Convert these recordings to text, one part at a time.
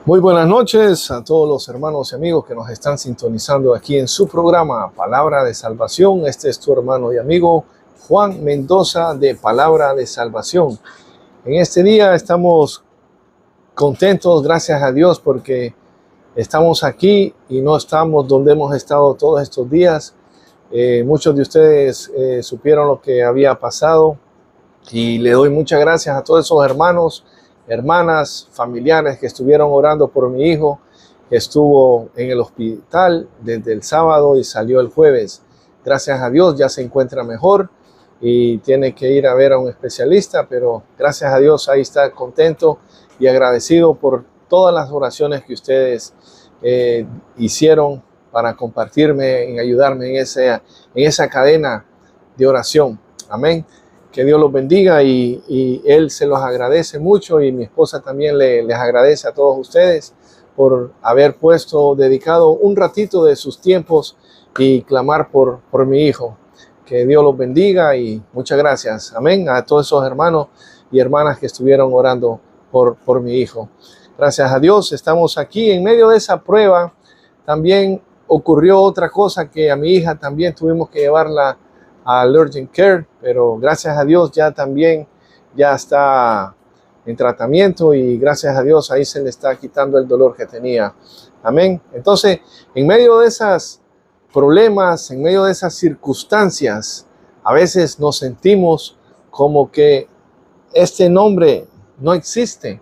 Muy buenas noches a todos los hermanos y amigos que nos están sintonizando aquí en su programa Palabra de Salvación. Este es tu hermano y amigo Juan Mendoza de Palabra de Salvación. En este día estamos contentos, gracias a Dios, porque estamos aquí y no estamos donde hemos estado todos estos días. Muchos de ustedes supieron lo que había pasado y le doy muchas gracias a todos esos hermanos, hermanas, familiares que estuvieron orando por mi hijo, que estuvo en el hospital desde el sábado y salió el jueves. Gracias a Dios ya se encuentra mejor y tiene que ir a ver a un especialista, pero gracias a Dios ahí está contento y agradecido por todas las oraciones que ustedes hicieron para compartirme, en ayudarme en esa cadena de oración. Amén. Que Dios los bendiga y Él se los agradece mucho y mi esposa también les agradece a todos ustedes por haber dedicado un ratito de sus tiempos y clamar por mi hijo. Que Dios los bendiga y muchas gracias. Amén. A todos esos hermanos y hermanas que estuvieron orando por mi hijo. Gracias a Dios estamos aquí en medio de esa prueba. También ocurrió otra cosa que a mi hija también tuvimos que llevarla al Urgent Care, pero gracias a Dios ya está en tratamiento y gracias a Dios ahí se le está quitando el dolor que tenía. Amén. Entonces, en medio de esos problemas, en medio de esas circunstancias, a veces nos sentimos como que este nombre no existe.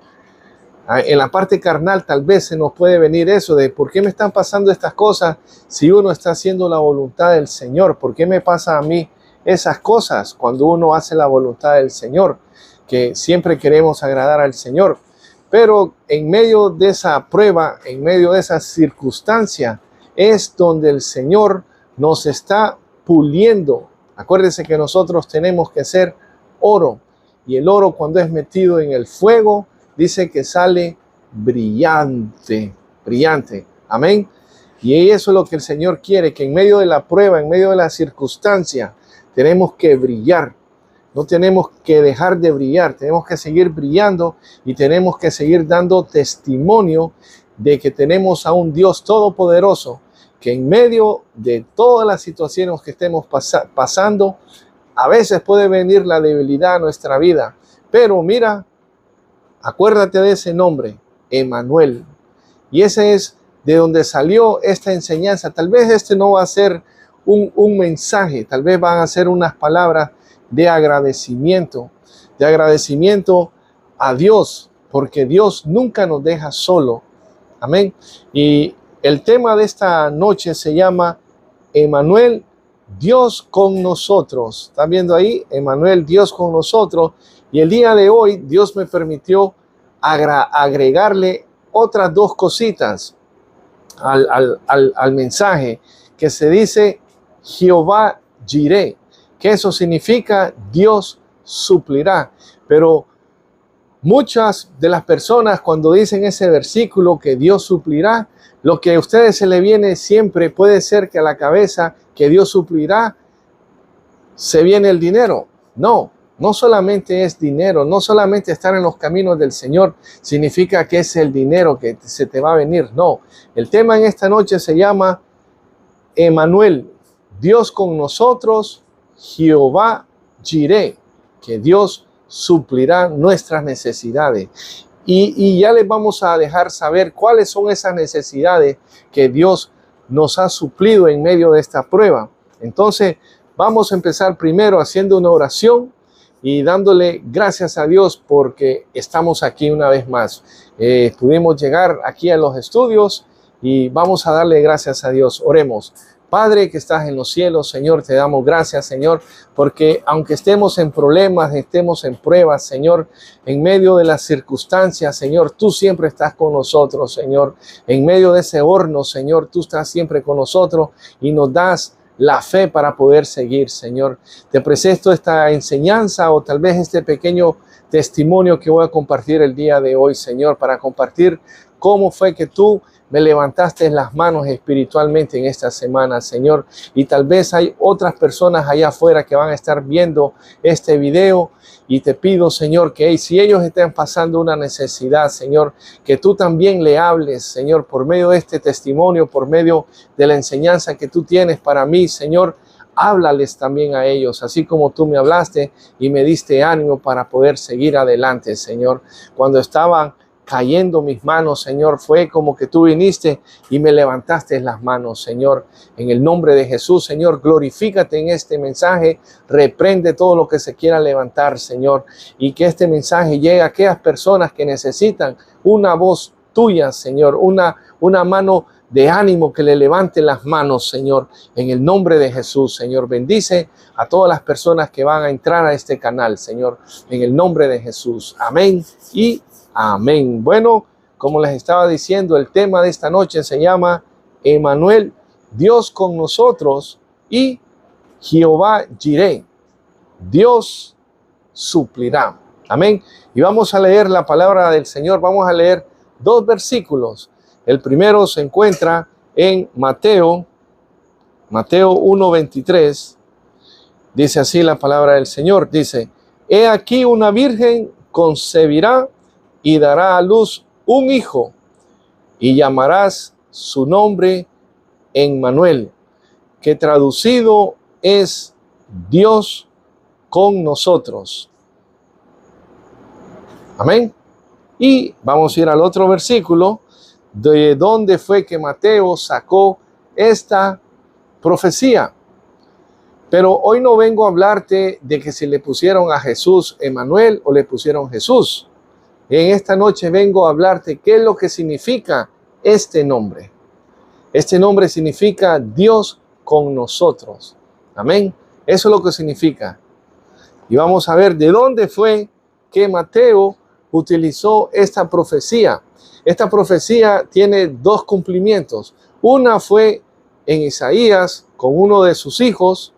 En la parte carnal tal vez se nos puede venir eso de ¿por qué me están pasando estas cosas si uno está haciendo la voluntad del Señor? ¿Por qué me pasa a mí esas cosas cuando uno hace la voluntad del Señor? Que siempre queremos agradar al Señor. Pero en medio de esa prueba, en medio de esa circunstancia, es donde el Señor nos está puliendo. Acuérdense que nosotros tenemos que ser oro. Y el oro cuando es metido en el fuego, dice que sale brillante, brillante. Amén. Y eso es lo que el Señor quiere, que en medio de la prueba, en medio de la circunstancia, tenemos que brillar. No tenemos que dejar de brillar, tenemos que seguir brillando y tenemos que seguir dando testimonio de que tenemos a un Dios todopoderoso, que en medio de todas las situaciones que estemos pasando, a veces puede venir la debilidad a nuestra vida. Pero mira, acuérdate de ese nombre, Emmanuel. Y ese es de donde salió esta enseñanza. Tal vez este no va a ser un mensaje, tal vez van a ser unas palabras de agradecimiento a Dios, porque Dios nunca nos deja solo. Amén. Y el tema de esta noche se llama Emmanuel, Dios con nosotros. ¿Están viendo ahí? Emmanuel, Dios con nosotros. Y el día de hoy Dios me permitió agregarle otras dos cositas al mensaje, que se dice Jehová Jireh, que eso significa Dios suplirá. Pero muchas de las personas cuando dicen ese versículo que Dios suplirá, lo que a ustedes se le viene siempre puede ser que a la cabeza que Dios suplirá se viene el dinero. No solamente es dinero, no solamente estar en los caminos del Señor significa que es el dinero que se te va a venir. No, el tema en esta noche se llama Emmanuel, Dios con nosotros, Jehová Jireh, que Dios suplirá nuestras necesidades. Y ya les vamos a dejar saber cuáles son esas necesidades que Dios nos ha suplido en medio de esta prueba. Entonces, vamos a empezar primero haciendo una oración y dándole gracias a Dios porque estamos aquí una vez más. Pudimos llegar aquí a los estudios y vamos a darle gracias a Dios. Oremos. Padre que estás en los cielos, Señor, te damos gracias, Señor, porque aunque estemos en problemas, estemos en pruebas, Señor, en medio de las circunstancias, Señor, tú siempre estás con nosotros, Señor. En medio de ese horno, Señor, tú estás siempre con nosotros y nos das la fe para poder seguir, Señor. Te presento esta enseñanza o tal vez este pequeño testimonio que voy a compartir el día de hoy, Señor, para compartir cómo fue que tú me levantaste las manos espiritualmente en esta semana, Señor. Y tal vez hay otras personas allá afuera que van a estar viendo este video. Y te pido, Señor, que si ellos están pasando una necesidad, Señor, que tú también le hables, Señor, por medio de este testimonio, por medio de la enseñanza que tú tienes para mí, Señor. Háblales también a ellos, así como tú me hablaste y me diste ánimo para poder seguir adelante, Señor. Cuando estaban cayendo mis manos, Señor, fue como que tú viniste y me levantaste las manos, Señor. En el nombre de Jesús, Señor, glorifícate en este mensaje, reprende todo lo que se quiera levantar, Señor, y que este mensaje llegue a aquellas personas que necesitan una voz tuya, Señor, una mano de ánimo que le levante las manos, Señor, en el nombre de Jesús, Señor. Bendice a todas las personas que van a entrar a este canal, Señor, en el nombre de Jesús. Amén y amén. Bueno, como les estaba diciendo, el tema de esta noche se llama Emmanuel, Dios con nosotros, y Jehová Jireh, Dios suplirá. Amén. Y vamos a leer la palabra del Señor. Vamos a leer 2 versículos. El primero se encuentra en Mateo 1:23. Dice así la palabra del Señor. Dice: He aquí una virgen concebirá y dará a luz un hijo, y llamarás su nombre Emmanuel, que traducido es Dios con nosotros. Amén. Y vamos a ir al otro versículo, de dónde fue que Mateo sacó esta profecía. Pero hoy no vengo a hablarte de que si le pusieron a Jesús Emmanuel o le pusieron Jesús. En esta noche vengo a hablarte qué es lo que significa este nombre. Este nombre significa Dios con nosotros. Amén. Eso es lo que significa. Y vamos a ver de dónde fue que Mateo utilizó esta profecía. Esta profecía tiene 2 cumplimientos. Una fue en Isaías con uno de sus hijos,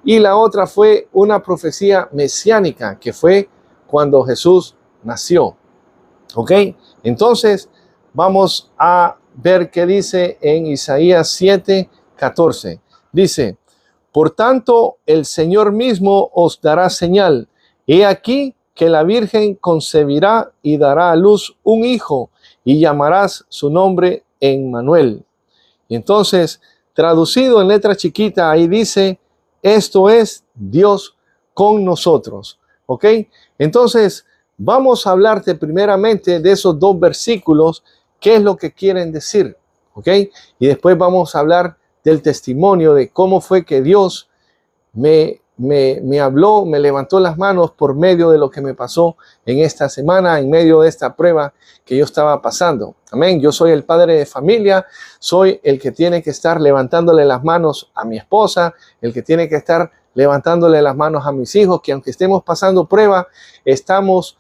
y la otra fue una profecía mesiánica que fue cuando Jesús nació. ¿Ok? Entonces vamos a ver qué dice en Isaías 7:14. Dice: Por tanto, el Señor mismo os dará señal. He aquí que la Virgen concebirá y dará a luz un hijo, y llamarás su nombre Emmanuel. Y entonces, traducido en letra chiquita, ahí dice: esto es Dios con nosotros. ¿Ok? Entonces, vamos a hablarte primeramente de esos 2 versículos, qué es lo que quieren decir. ¿Ok? Y después vamos a hablar del testimonio de cómo fue que Dios me habló, me levantó las manos por medio de lo que me pasó en esta semana, en medio de esta prueba que yo estaba pasando. Amén. Yo soy el padre de familia, soy el que tiene que estar levantándole las manos a mi esposa, el que tiene que estar levantándole las manos a mis hijos, que aunque estemos pasando prueba, estamos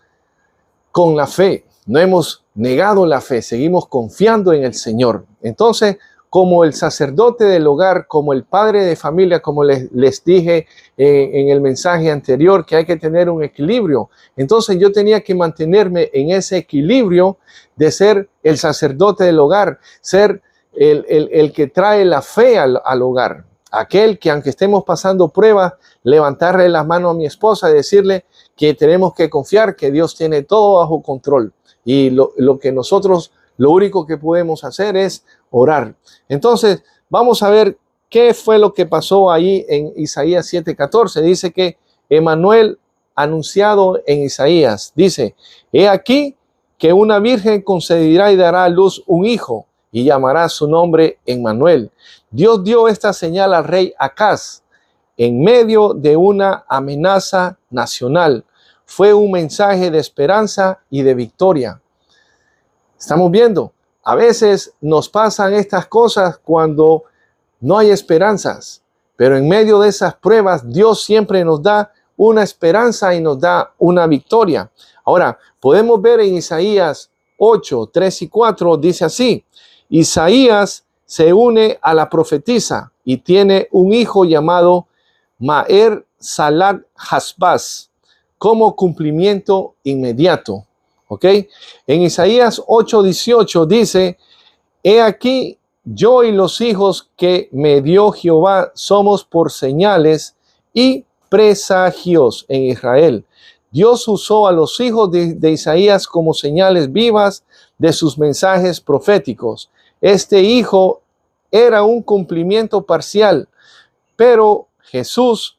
con la fe. No hemos negado la fe, seguimos confiando en el Señor. Entonces, como el sacerdote del hogar, como el padre de familia, como les dije en el mensaje anterior, que hay que tener un equilibrio. Entonces yo tenía que mantenerme en ese equilibrio de ser el sacerdote del hogar, ser el que trae la fe al hogar. Aquel que, aunque estemos pasando pruebas, levantarle las manos a mi esposa y decirle que tenemos que confiar que Dios tiene todo bajo control. Y lo que nosotros, lo único que podemos hacer es orar. Entonces, vamos a ver qué fue lo que pasó ahí en Isaías 7:14. Dice que Emmanuel, anunciado en Isaías, dice: He aquí que una virgen concebirá y dará a luz un hijo, y llamará su nombre Emmanuel. Dios dio esta señal al rey Acaz en medio de una amenaza nacional. Fue un mensaje de esperanza y de victoria. Estamos viendo, a veces nos pasan estas cosas cuando no hay esperanzas, pero en medio de esas pruebas Dios siempre nos da una esperanza y nos da una victoria. Ahora, podemos ver en Isaías 8:3-4, dice así: Isaías se une a la profetisa y tiene un hijo llamado Maher Salat Hasbaz como cumplimiento inmediato. ¿Ok? En Isaías 8:18 dice, he aquí, yo y los hijos que me dio Jehová somos por señales y presagios en Israel. Dios usó a los hijos de Isaías como señales vivas de sus mensajes proféticos. Este hijo era un cumplimiento parcial, pero Jesús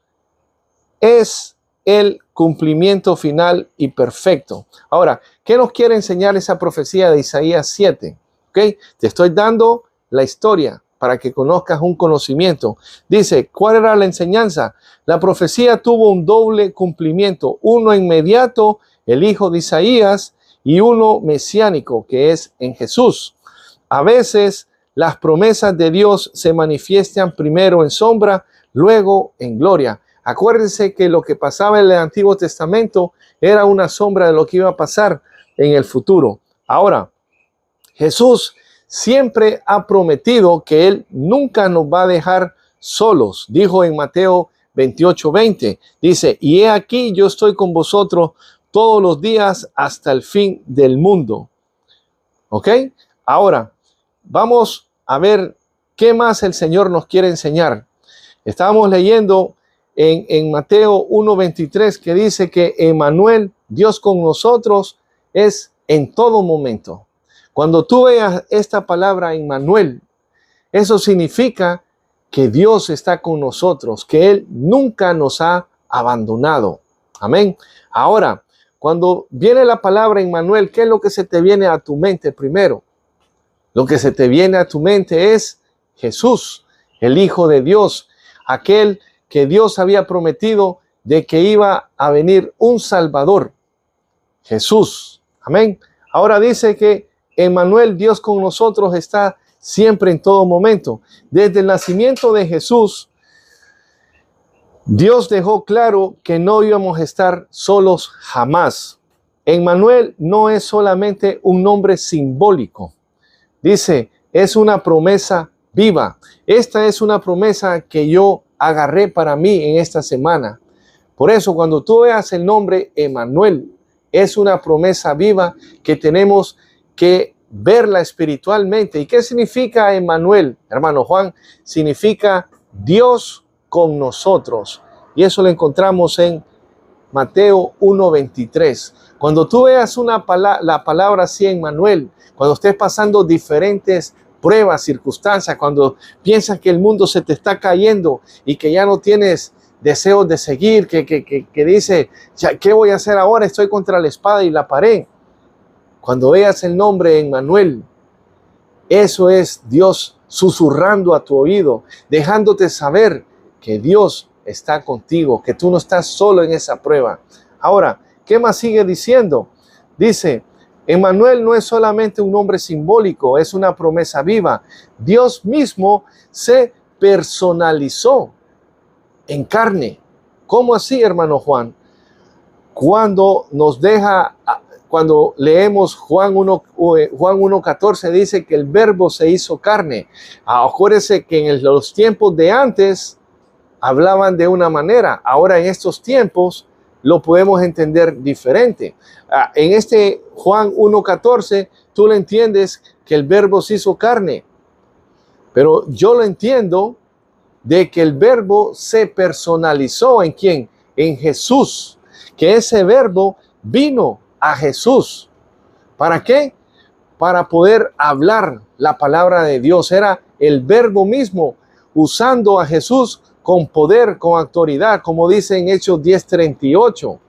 es el cumplimiento final y perfecto. Ahora, ¿qué nos quiere enseñar esa profecía de Isaías 7? ¿Okay? Te estoy dando la historia para que conozcas un conocimiento. Dice, ¿cuál era la enseñanza? La profecía tuvo un doble cumplimiento, uno inmediato, el hijo de Isaías, y uno mesiánico, que es en Jesús. A veces las promesas de Dios se manifiestan primero en sombra, luego en gloria. Acuérdense que lo que pasaba en el Antiguo Testamento era una sombra de lo que iba a pasar en el futuro. Ahora, Jesús siempre ha prometido que Él nunca nos va a dejar solos. Dijo en Mateo 28:20, dice, y he aquí yo estoy con vosotros todos los días hasta el fin del mundo. ¿Ok? Ahora, vamos a ver qué más el Señor nos quiere enseñar. Estábamos leyendo en Mateo 1:23 que dice que Emmanuel, Dios con nosotros, es en todo momento. Cuando tú veas esta palabra Emmanuel, eso significa que Dios está con nosotros, que Él nunca nos ha abandonado. Amén. Ahora, cuando viene la palabra Emmanuel, ¿qué es lo que se te viene a tu mente primero? Lo que se te viene a tu mente es Jesús, el Hijo de Dios, aquel que Dios había prometido de que iba a venir un Salvador, Jesús. Amén. Ahora dice que Emmanuel, Dios con nosotros, está siempre en todo momento. Desde el nacimiento de Jesús, Dios dejó claro que no íbamos a estar solos jamás. Emmanuel no es solamente un nombre simbólico. Dice, es una promesa viva. Esta es una promesa que yo agarré para mí en esta semana. Por eso, cuando tú veas el nombre Emmanuel, es una promesa viva que tenemos que verla espiritualmente. ¿Y qué significa Emmanuel? Hermano Juan, significa Dios con nosotros. Y eso lo encontramos en Mateo 1:23. Cuando tú veas la palabra así, Emmanuel, cuando estés pasando diferentes pruebas, circunstancias, cuando piensas que el mundo se te está cayendo y que ya no tienes deseos de seguir, que dice, ya, ¿qué voy a hacer ahora? Estoy contra la espada y la pared. Cuando veas el nombre Emmanuel, eso es Dios susurrando a tu oído, dejándote saber que Dios está contigo, que tú no estás solo en esa prueba. Ahora, ¿qué más sigue diciendo? Dice, Emmanuel no es solamente un nombre simbólico, es una promesa viva. Dios mismo se personalizó en carne. ¿Cómo así, hermano Juan? Cuando leemos Juan 1:14 dice que el verbo se hizo carne. Acuérdese que en los tiempos de antes hablaban de una manera. Ahora en estos tiempos lo podemos entender diferente. En este Juan 1:14 tú le entiendes que el verbo se hizo carne. Pero yo lo entiendo de que el verbo se personalizó. ¿En quién? En Jesús. Que ese verbo vino a Jesús. ¿Para qué? Para poder hablar la palabra de Dios. Era el verbo mismo usando a Jesús con poder, con autoridad, como dice en Hechos 10:38,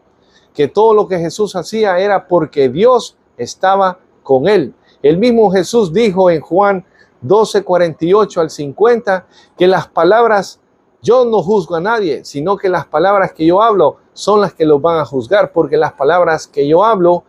que todo lo que Jesús hacía era porque Dios estaba con él. El mismo Jesús dijo en Juan 12:48 al 50, que las palabras, yo no juzgo a nadie, sino que las palabras que yo hablo son las que los van a juzgar, porque las palabras que yo hablo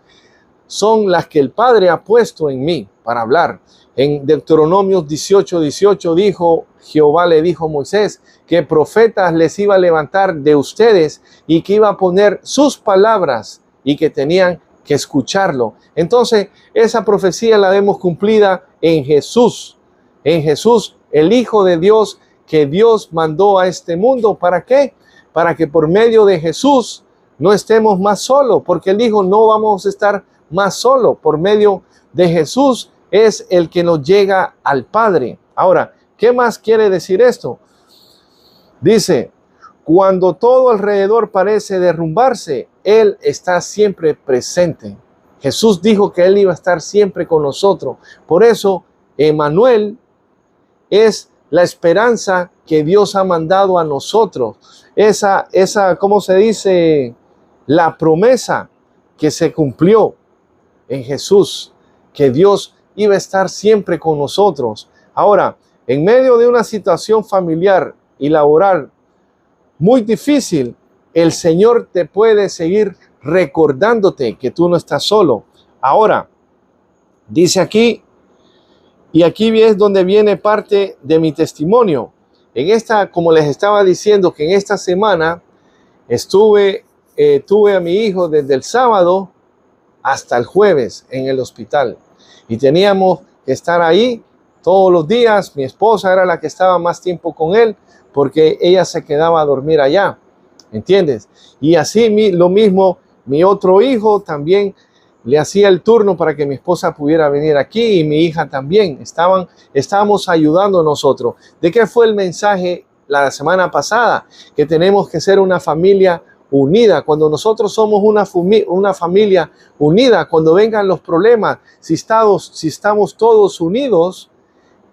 son las que el Padre ha puesto en mí para hablar. En Deuteronomio 18:18 dijo, Jehová le dijo a Moisés que profetas les iba a levantar de ustedes y que iba a poner sus palabras y que tenían que escucharlo. Entonces, esa profecía la vemos cumplida en Jesús. En Jesús, el Hijo de Dios que Dios mandó a este mundo. ¿Para qué? Para que por medio de Jesús no estemos más solos, porque Él dijo, no vamos a estar más solo. Por medio de Jesús es el que nos llega al Padre. Ahora, ¿qué más quiere decir esto? Dice, cuando todo alrededor parece derrumbarse, Él está siempre presente. Jesús dijo que Él iba a estar siempre con nosotros. Por eso, Emmanuel es la esperanza que Dios ha mandado a nosotros. Esa, ¿cómo se dice? La promesa que se cumplió en Jesús, que Dios iba a estar siempre con nosotros. Ahora, en medio de una situación familiar y laboral muy difícil, el Señor te puede seguir recordándote que tú no estás solo. Ahora, dice aquí, y aquí es donde viene parte de mi testimonio. Como les estaba diciendo, que en esta semana tuve a mi hijo desde el sábado hasta el jueves en el hospital. Y teníamos que estar ahí todos los días. Mi esposa era la que estaba más tiempo con él porque ella se quedaba a dormir allá. ¿Entiendes? Y así lo mismo, mi otro hijo también le hacía el turno para que mi esposa pudiera venir aquí y mi hija también. Estábamos ayudando nosotros. ¿De qué fue el mensaje la semana pasada? Que tenemos que ser una familia unida. Cuando nosotros somos una familia unida, cuando vengan los problemas, si estamos todos unidos,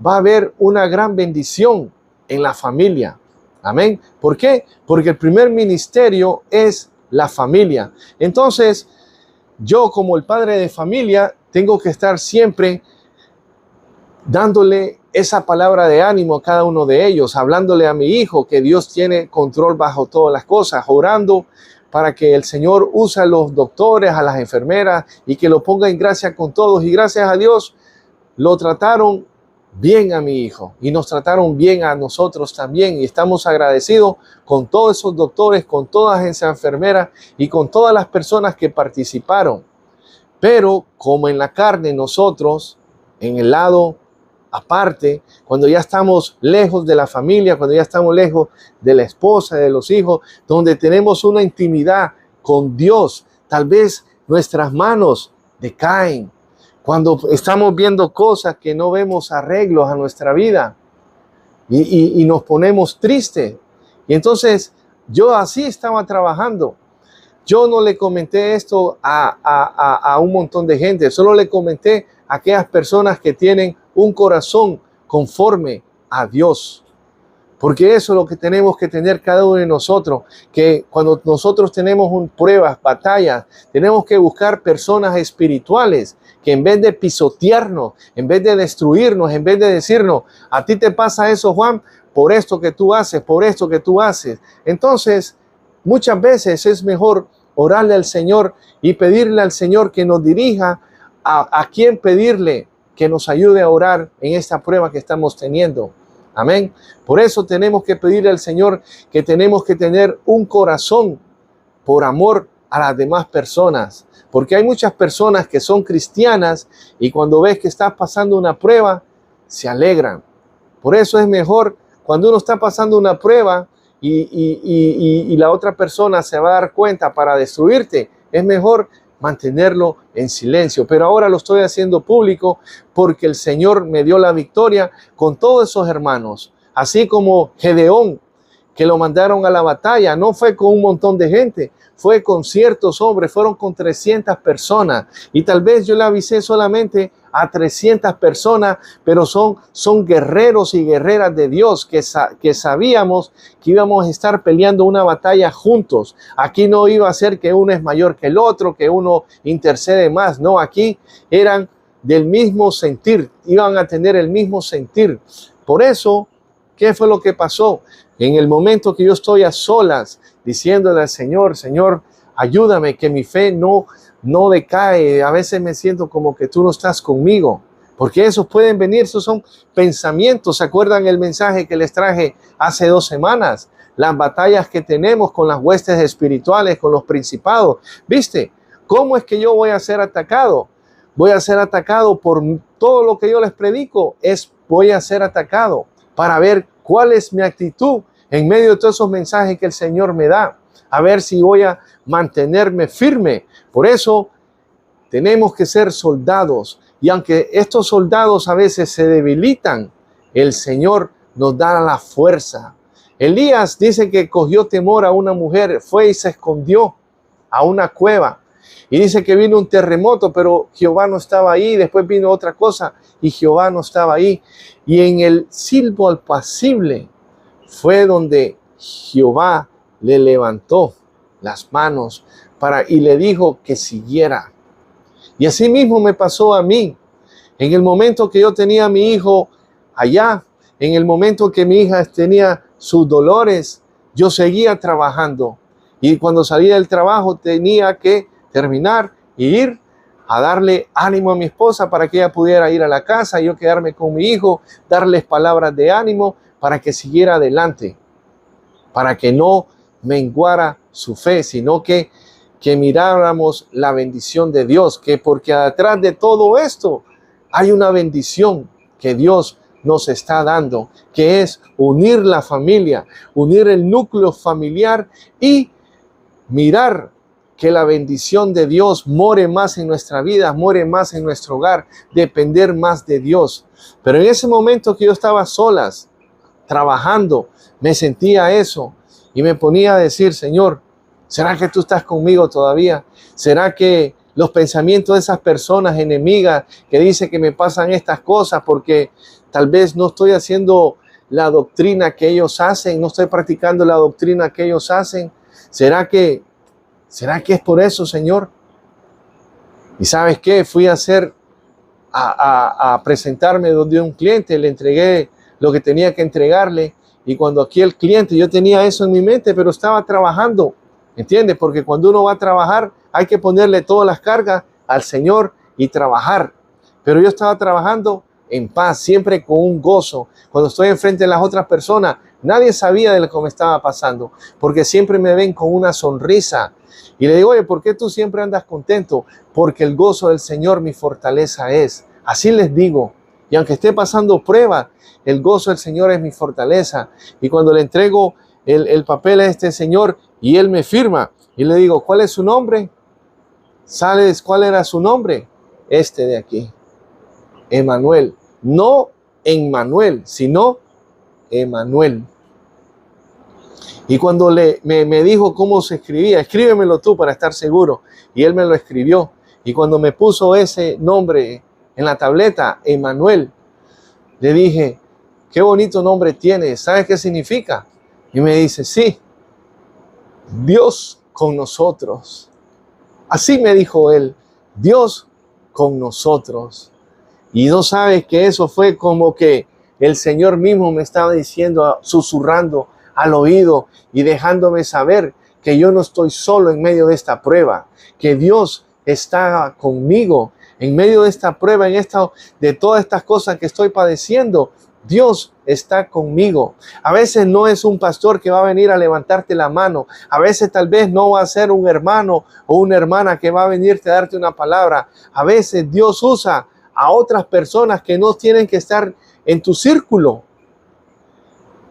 va a haber una gran bendición en la familia. Amén. ¿Por qué? Porque el primer ministerio es la familia. Entonces, yo como el padre de familia tengo que estar siempre dándole esa palabra de ánimo a cada uno de ellos, hablándole a mi hijo que Dios tiene control bajo todas las cosas, orando para que el Señor use a los doctores, a las enfermeras y que lo ponga en gracia con todos. Y gracias a Dios lo trataron bien a mi hijo y nos trataron bien a nosotros también, y estamos agradecidos con todos esos doctores, con todas esas enfermeras y con todas las personas que participaron. Pero como en la carne, nosotros en el lado aparte, cuando ya estamos lejos de la familia, cuando ya estamos lejos de la esposa, de los hijos, donde tenemos una intimidad con Dios, tal vez nuestras manos decaen. Cuando estamos viendo cosas que no vemos arreglos a nuestra vida y nos ponemos tristes. Y entonces yo así estaba trabajando. Yo no le comenté esto a un montón de gente, solo le comenté a aquellas personas que tienen un corazón conforme a Dios. Porque eso es lo que tenemos que tener cada uno de nosotros, que cuando nosotros tenemos pruebas, batallas, tenemos que buscar personas espirituales que en vez de pisotearnos, en vez de destruirnos, en vez de decirnos, a ti te pasa eso, Juan, por esto que tú haces, por esto que tú haces. Entonces, muchas veces es mejor orarle al Señor y pedirle al Señor que nos dirija a quién pedirle que nos ayude a orar en esta prueba que estamos teniendo. Amén. Por eso tenemos que pedirle al Señor que tenemos que tener un corazón por amor a las demás personas. Porque hay muchas personas que son cristianas y cuando ves que estás pasando una prueba, se alegran. Por eso es mejor cuando uno está pasando una prueba y la otra persona se va a dar cuenta para destruirte, es mejor mantenerlo en silencio. Pero ahora lo estoy haciendo público porque el Señor me dio la victoria con todos esos hermanos. Así como Gedeón, que lo mandaron a la batalla, no fue con un montón de gente, fue con ciertos hombres, fueron con 300 personas. Y tal vez yo le avisé solamente a 300 personas, pero son guerreros y guerreras de Dios que sabíamos que íbamos a estar peleando una batalla juntos. Aquí no iba a ser que uno es mayor que el otro, que uno intercede más. No, aquí eran del mismo sentir, iban a tener el mismo sentir. Por eso, ¿qué fue lo que pasó? En el momento que yo estoy a solas, diciéndole al Señor, Señor, ayúdame, que mi fe no decae. A veces me siento como que tú no estás conmigo, porque esos pueden venir, esos son pensamientos. ¿Se acuerdan el mensaje que les traje hace 2 semanas? Las batallas que tenemos con las huestes espirituales, con los principados. ¿Viste? ¿Cómo es que yo voy a ser atacado? Voy a ser atacado por todo lo que yo les predico. Voy a ser atacado para ver cuál es mi actitud en medio de todos esos mensajes que el Señor me da. A ver si voy a mantenerme firme. Por eso tenemos que ser soldados. Y aunque estos soldados a veces se debilitan, el Señor nos da la fuerza. Elías dice que cogió temor a una mujer, fue y se escondió a una cueva. Y dice que vino un terremoto, pero Jehová no estaba ahí. Después vino otra cosa y Jehová no estaba ahí. Y en el silbo apacible fue donde Jehová le levantó las manos y le dijo que siguiera. Y así mismo me pasó a mí. En el momento que yo tenía a mi hijo allá, en el momento que mi hija tenía sus dolores, yo seguía trabajando. Y cuando salía del trabajo tenía que terminar e ir a darle ánimo a mi esposa para que ella pudiera ir a la casa, y yo quedarme con mi hijo, darles palabras de ánimo para que siguiera adelante, para que no menguara su fe, sino que miráramos la bendición de Dios, que porque atrás de todo esto hay una bendición que Dios nos está dando, que es unir la familia, unir el núcleo familiar y mirar que la bendición de Dios more más en nuestra vida, more más en nuestro hogar, depender más de Dios. Pero en ese momento que yo estaba solas, trabajando, me sentía eso y me ponía a decir: Señor, ¿será que tú estás conmigo todavía? ¿Será que los pensamientos de esas personas enemigas que dicen que me pasan estas cosas porque tal vez no estoy haciendo la doctrina que ellos hacen, no estoy practicando la doctrina que ellos hacen? ¿Será que es por eso, Señor? ¿Y sabes qué? Fui a presentarme donde un cliente, le entregué lo que tenía que entregarle, y cuando aquí el cliente, yo tenía eso en mi mente, pero estaba trabajando, ¿entiendes? Porque cuando uno va a trabajar, hay que ponerle todas las cargas al Señor y trabajar. Pero yo estaba trabajando en paz, siempre con un gozo. Cuando estoy enfrente de las otras personas, nadie sabía de lo que me estaba pasando, porque siempre me ven con una sonrisa. Y le digo: oye, ¿por qué tú siempre andas contento? Porque el gozo del Señor mi fortaleza es. Así les digo. Y aunque esté pasando pruebas, el gozo del Señor es mi fortaleza. Y cuando le entrego el papel a este señor y él me firma, y le digo: ¿cuál es su nombre? ¿Sabes cuál era su nombre? Este de aquí, Emanuel. No Emmanuel, sino Emanuel. Y cuando me dijo cómo se escribía: escríbemelo tú para estar seguro. Y él me lo escribió. Y cuando me puso ese nombre en la tableta, Emanuel, le dije: qué bonito nombre tienes, ¿sabes qué significa? Y me dice: sí, Dios con nosotros. Así me dijo él: Dios con nosotros. Y no sabes que eso fue como que el Señor mismo me estaba diciendo, susurrando al oído y dejándome saber que yo no estoy solo en medio de esta prueba, que Dios está conmigo en medio de esta prueba, de todas estas cosas que estoy padeciendo. Dios está conmigo. A veces no es un pastor que va a venir a levantarte la mano. A veces tal vez no va a ser un hermano o una hermana que va a venirte a darte una palabra. A veces Dios usa a otras personas que no tienen que estar en tu círculo.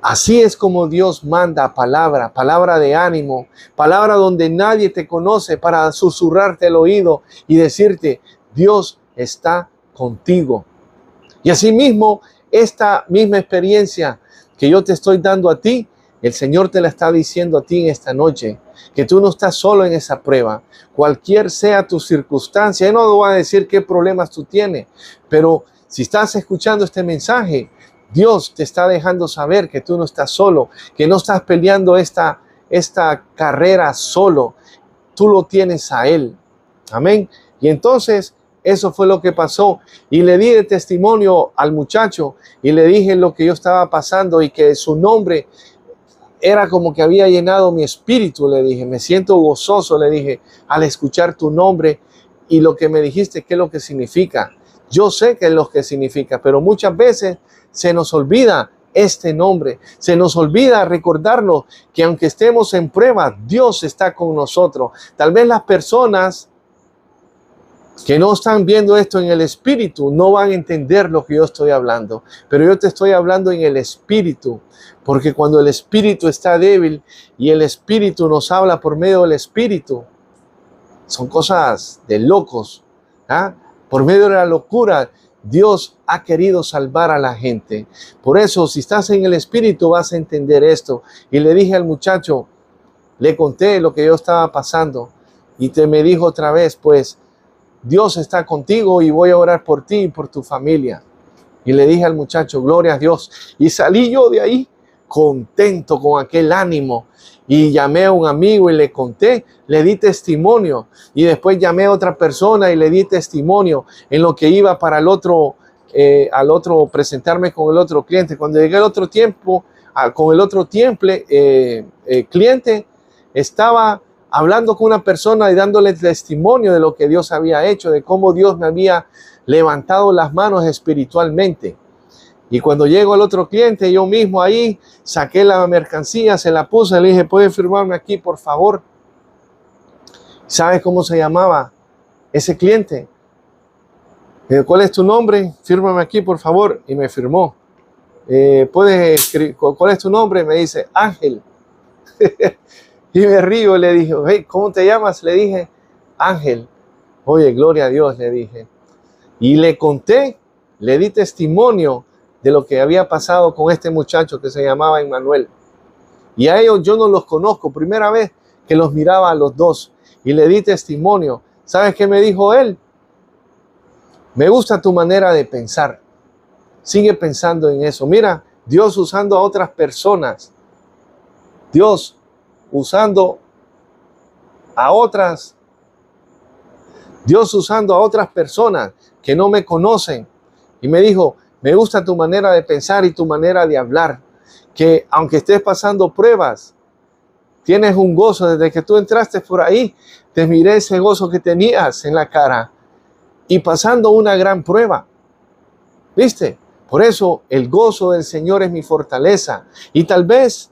Así es como Dios manda palabra de ánimo, palabra donde nadie te conoce, para susurrarte el oído y decirte: Dios está contigo. Y asimismo, esta misma experiencia que yo te estoy dando a ti, el Señor te la está diciendo a ti en esta noche, que tú no estás solo en esa prueba. Cualquier sea tu circunstancia, Él no te va a decir qué problemas tú tienes, pero si estás escuchando este mensaje, Dios te está dejando saber que tú no estás solo, que no estás peleando esta carrera solo. Tú lo tienes a Él. Amén. Y entonces eso fue lo que pasó. Y le di el testimonio al muchacho y le dije lo que yo estaba pasando y que su nombre era como que había llenado mi espíritu. Le dije: me siento gozoso, le dije, al escuchar tu nombre y lo que me dijiste, qué es lo que significa. Yo sé qué es lo que significa, pero muchas veces se nos olvida este nombre. Se nos olvida recordarnos que aunque estemos en prueba, Dios está con nosotros. Tal vez las personas que no están viendo esto en el espíritu no van a entender lo que yo estoy hablando, pero yo te estoy hablando en el espíritu, porque cuando el espíritu está débil y el espíritu nos habla por medio del espíritu, son cosas de locos. ¿Ah? Por medio de la locura, Dios ha querido salvar a la gente. Por eso, si estás en el Espíritu, vas a entender esto. Y le dije al muchacho, le conté lo que yo estaba pasando. Y me dijo otra vez, pues, Dios está contigo y voy a orar por ti y por tu familia. Y le dije al muchacho, gloria a Dios. Y salí yo de ahí contento, con aquel ánimo. Y llamé a un amigo y le conté, le di testimonio. Y después llamé a otra persona y le di testimonio en lo que iba para el otro, presentarme con el otro cliente. Cuando llegué al otro tiempo, con el otro cliente, estaba hablando con una persona y dándole testimonio de lo que Dios había hecho, de cómo Dios me había levantado las manos espiritualmente. Y cuando llego al otro cliente, yo mismo ahí saqué la mercancía, se la puse, le dije, ¿puede firmarme aquí, por favor? ¿Sabes cómo se llamaba ese cliente? ¿Cuál es tu nombre? Fírmame aquí, por favor. Y me firmó. ¿Puedes escribir? ¿Cuál es tu nombre? Me dice, Ángel. Y me río, le dije, hey, ¿cómo te llamas? Le dije, Ángel. Oye, gloria a Dios, le dije. Y le conté, le di testimonio de lo que había pasado con este muchacho que se llamaba Emmanuel. Y a ellos yo no los conozco, primera vez que los miraba a los dos. Y le di testimonio. ¿Sabes qué me dijo él? Me gusta tu manera de pensar. Sigue pensando en eso. Mira, Dios usando a otras personas. Dios usando a otras personas que no me conocen. Y me dijo, me gusta tu manera de pensar y tu manera de hablar. Que aunque estés pasando pruebas, tienes un gozo. Desde que tú entraste por ahí, te miré ese gozo que tenías en la cara. Y pasando una gran prueba. ¿Viste? Por eso el gozo del Señor es mi fortaleza. Y tal vez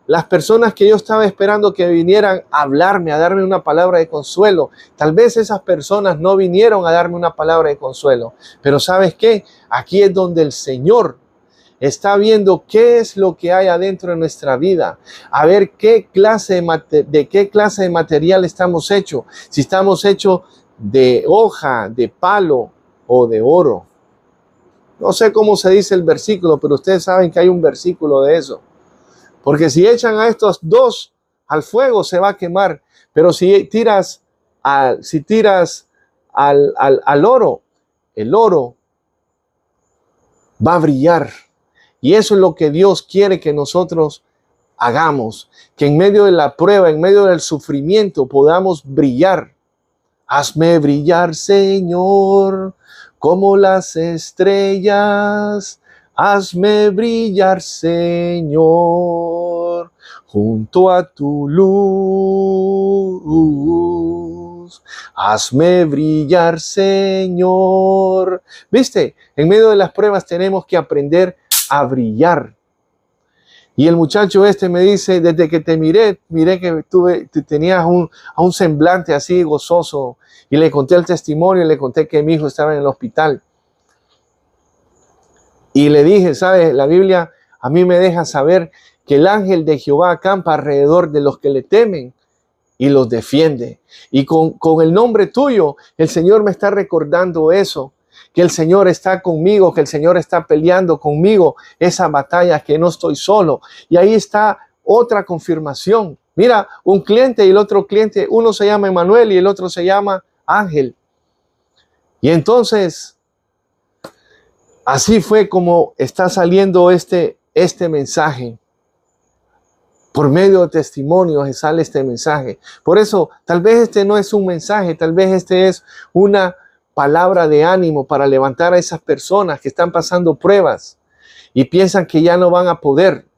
las personas que yo estaba esperando que vinieran a hablarme, a darme una palabra de consuelo, tal vez esas personas no vinieron a darme una palabra de consuelo. Pero ¿sabes qué? Aquí es donde el Señor está viendo qué es lo que hay adentro de nuestra vida. A ver de qué clase de material estamos hechos. Si estamos hechos de hoja, de palo o de oro. No sé cómo se dice el versículo, pero ustedes saben que hay un versículo de eso. Porque si echan a estos dos al fuego, se va a quemar. Pero si tiras al oro, el oro va a brillar. Y eso es lo que Dios quiere que nosotros hagamos. Que en medio de la prueba, en medio del sufrimiento, podamos brillar. Hazme brillar, Señor, como las estrellas. Hazme brillar, Señor, junto a tu luz. Hazme brillar, Señor. ¿Viste? En medio de las pruebas tenemos que aprender a brillar. Y el muchacho me dice, desde que te miré que tenías un semblante así gozoso. Y le conté el testimonio, y le conté que mi hijo estaba en el hospital. Y le dije, ¿sabes? La Biblia a mí me deja saber que el ángel de Jehová acampa alrededor de los que le temen y los defiende. Y con el nombre tuyo, el Señor me está recordando eso. Que el Señor está conmigo, que el Señor está peleando conmigo esa batalla, que no estoy solo. Y ahí está otra confirmación. Mira, un cliente y el otro cliente, uno se llama Emmanuel y el otro se llama Ángel. Y entonces, así fue como está saliendo este mensaje. Por medio de testimonios sale este mensaje. Por eso, tal vez este no es un mensaje, tal vez este es una palabra de ánimo para levantar a esas personas que están pasando pruebas y piensan que ya no van a poder.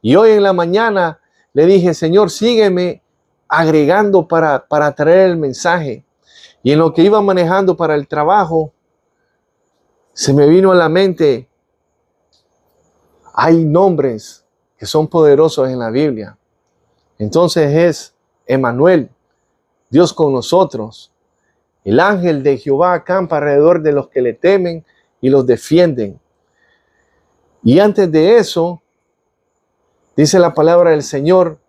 Y hoy en la mañana le dije, Señor, sígueme agregando para traer el mensaje. Y en lo que iba manejando para el trabajo, se me vino a la mente, hay nombres que son poderosos en la Biblia. Entonces es Emmanuel, Dios con nosotros. El ángel de Jehová acampa alrededor de los que le temen y los defienden. Y antes de eso, dice la palabra del Señor,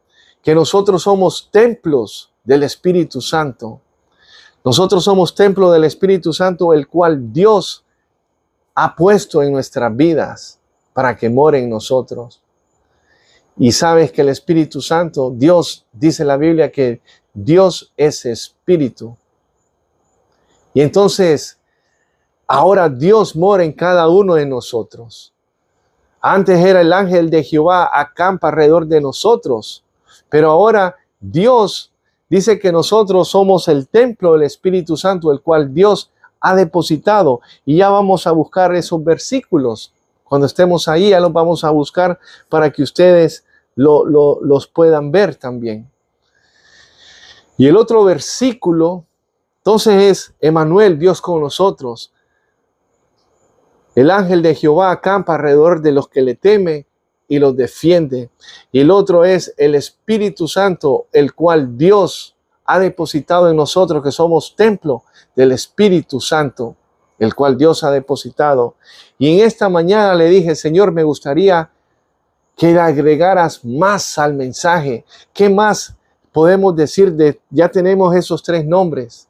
que nosotros somos templos del Espíritu Santo. Nosotros somos templo del Espíritu Santo, el cual Dios ha puesto en nuestras vidas para que more en nosotros. Y sabes que el Espíritu Santo, Dios, dice la Biblia que Dios es espíritu. Y entonces, ahora Dios mora en cada uno de nosotros. Antes era el ángel de Jehová, acampa alrededor de nosotros. Pero ahora Dios dice que nosotros somos el templo del Espíritu Santo, el cual Dios ha depositado. Y ya vamos a buscar esos versículos. Cuando estemos ahí, ya los vamos a buscar para que ustedes los puedan ver también. Y el otro versículo, entonces es Emmanuel, Dios con nosotros. El ángel de Jehová acampa alrededor de los que le temen y los defiende. Y el otro es el Espíritu Santo, el cual Dios ha depositado en nosotros, que somos templo del Espíritu Santo, el cual Dios ha depositado. Y en esta mañana le dije, Señor, me gustaría que le agregaras más al mensaje. ¿Qué más podemos decir ya tenemos esos 3 nombres?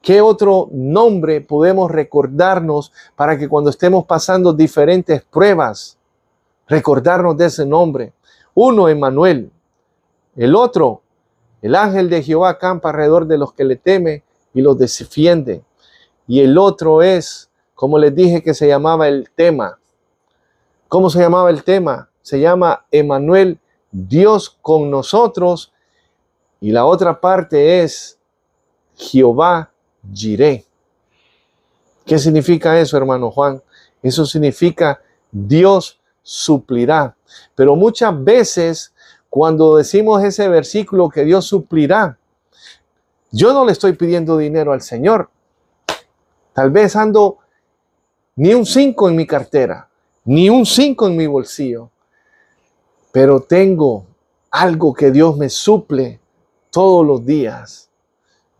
¿Qué otro nombre podemos recordarnos para que cuando estemos pasando diferentes pruebas, recordarnos de ese nombre? Uno, Emmanuel. El otro, el ángel de Jehová acampa alrededor de los que le temen y los defiende. Y el otro es, como les dije, que se llamaba el tema. ¿Cómo se llamaba el tema? Se llama Emmanuel, Dios con nosotros. Y la otra parte es Jehová Jireh. ¿Qué significa eso, hermano Juan? Eso significa Dios suplirá. Pero muchas veces cuando decimos ese versículo que Dios suplirá, yo no le estoy pidiendo dinero al Señor. Tal vez ando ni un 5 en mi cartera, ni un 5 en mi bolsillo, pero tengo algo que Dios me suple todos los días.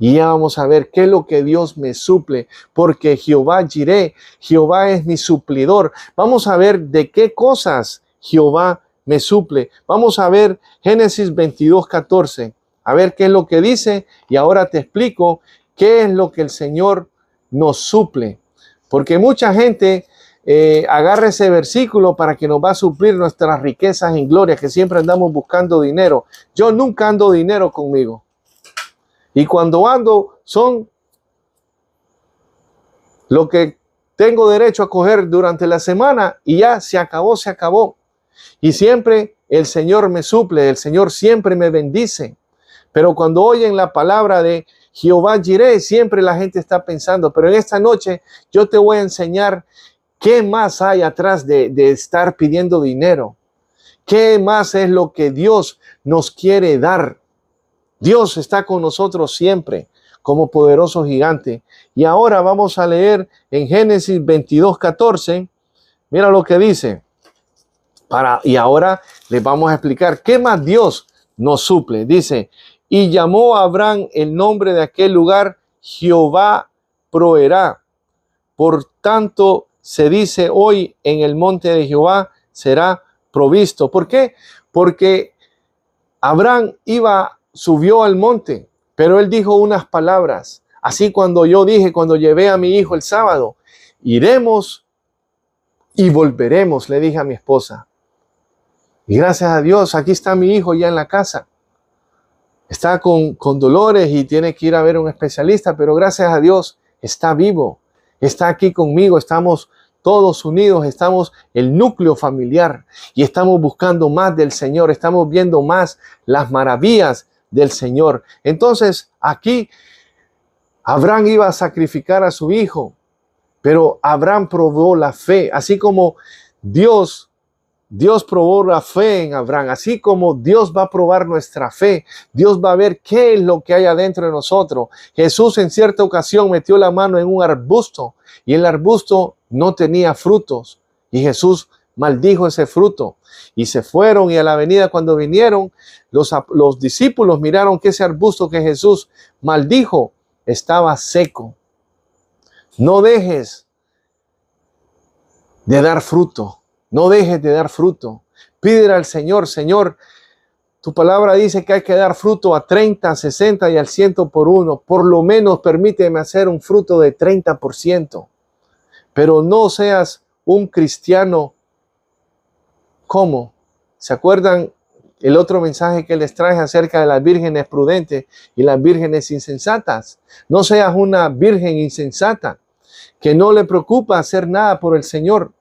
Y ya vamos a ver qué es lo que Dios me suple, porque Jehová Jireh, Jehová es mi suplidor. Vamos a ver de qué cosas Jehová me suple. Vamos a ver Génesis 22:14, a ver qué es lo que dice, y ahora te explico qué es lo que el Señor nos suple. Porque mucha gente agarra ese versículo para que nos va a suplir nuestras riquezas en gloria, que siempre andamos buscando dinero. Yo nunca ando dinero conmigo. Y cuando ando son lo que tengo derecho a coger durante la semana y ya se acabó, se acabó. Y siempre el Señor me suple, el Señor siempre me bendice. Pero cuando oyen la palabra de Jehová Jireh, siempre la gente está pensando, pero en esta noche yo te voy a enseñar qué más hay atrás de estar pidiendo dinero. ¿Qué más es lo que Dios nos quiere dar? Dios está con nosotros siempre como poderoso gigante. Y ahora vamos a leer en Génesis 22:14. Mira lo que dice. Y ahora les vamos a explicar qué más Dios nos suple. Dice, y llamó a Abraham el nombre de aquel lugar, Jehová proveerá. Por tanto, se dice hoy, en el monte de Jehová será provisto. ¿Por qué? Porque Abraham subió al monte, pero él dijo unas palabras. Así cuando llevé a mi hijo el sábado, iremos y volveremos, le dije a mi esposa. Y gracias a Dios, aquí está mi hijo ya en la casa. Está con dolores y tiene que ir a ver a un especialista, pero gracias a Dios está vivo. Está aquí conmigo, estamos todos unidos, estamos el núcleo familiar y estamos buscando más del Señor, estamos viendo más las maravillas del Señor. Entonces aquí Abraham iba a sacrificar a su hijo, pero Abraham probó la fe, así como Dios probó la fe en Abraham, así como Dios va a probar nuestra fe. Dios va a ver qué es lo que hay adentro de nosotros. Jesús en cierta ocasión metió la mano en un arbusto y el arbusto no tenía frutos y Jesús maldijo ese fruto y se fueron, y a la avenida cuando vinieron los discípulos miraron que ese arbusto que Jesús maldijo estaba seco. No dejes de dar fruto. No dejes de dar fruto. Pídele al Señor, Señor, Tu palabra dice que hay que dar fruto a 30, 60 y al 100 por uno. Por lo menos permíteme hacer un fruto de 30%. Pero no seas un cristiano. ¿Cómo? ¿Se acuerdan el otro mensaje que les traje acerca de las vírgenes prudentes y las vírgenes insensatas? No seas una virgen insensata que no le preocupa hacer nada por el Señor.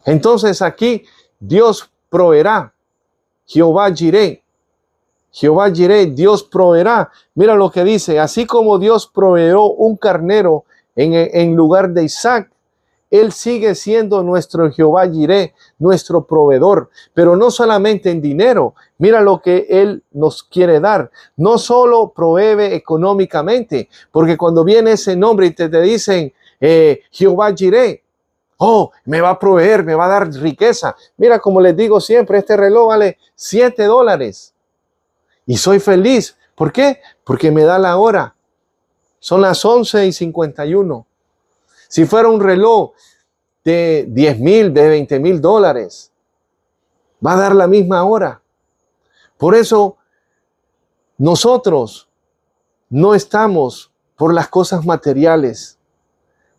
Entonces aquí Dios proveerá. Jehová Jireh. Jehová Jireh, Dios proveerá. Mira lo que dice. Así como Dios proveó un carnero en lugar de Isaac, Él sigue siendo nuestro Jehová Jireh, nuestro proveedor, pero no solamente en dinero. Mira lo que Él nos quiere dar. No solo provee económicamente, porque cuando viene ese nombre y te dicen Jehová Jireh, oh, me va a proveer, me va a dar riqueza. Mira, como les digo siempre, este reloj vale $7 y soy feliz. ¿Por qué? Porque me da la hora. Son las 11:51. Si fuera un reloj de 10,000, de $20,000, va a dar la misma hora. Por eso nosotros no estamos por las cosas materiales.